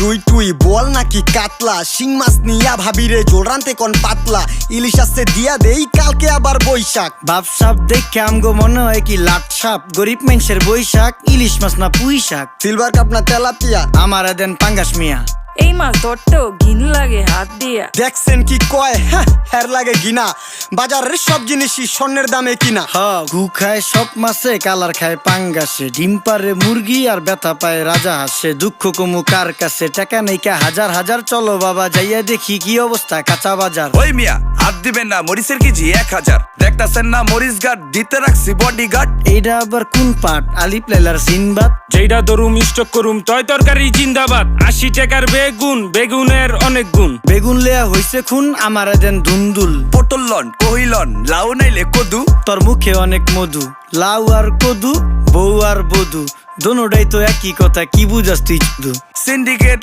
রুই টুই বল নাকি কাতলা, শিং মাছ নিয়া ভাবিরে জোল রানতে কোন পাতলা, ইলিশ আসছে দিয়া দেই কালকে আবার বৈশাখ। বাপ সাপ দেখে আমগো মনে হয় কি লাট সাপ, গরিব মানুষের বৈশাখ, ইলিশ মাছ না পুঁই শাক। সিলভার কাপ না তেলাপিয়া, আমারে দেন পাঙ্গাস মিয়া। এই মাছ ধরতেও ঘিন লাগে হাত দিয়া। দেখছেন কি কয়, হ্যার লাগে গিনা, বাজারের সব জিনিসই স্বর্ণের দামে কিনা। হ ঘু খায় সব মাছে, কালার খায় পাঙ্গাসে, ডিম পারে মুরগি আর ব্যথা পায় রাজা হাসে। দুঃখ কমু কার কাছে, টাকা নেইকা হাজার হাজার, চলো বাবা যাইয়া দেখি কি অবস্থা কাঁচা বাজার। ওই মিয়া হাত দিবেন না, মরিচের কেজি 1000, দেখতাছেন না মরিচ গার্ড দিতে রাখছি বডি গার্ড। এইটা আবার কোন পাট, আলিপ লাইলার সিনবাদ? যেইটা ধরুম স্টক করুম তয় তরকারি জিন্দাবাদ। 80 টাকার বেগুন, বেগুনের অনেক গুণ। বেগুন লেয়া হইছে খুন, আমারে দেন ধুন্দুল। পটল লন কহিলন, লাউ নাইলে কদু। তোর মুখে অনেক মধু, লাউ আর কদু, বউ আর বধু, দোনোটাই তো একই কথা, কি বুঝাস তুই শুধু? সিন্ডিকেট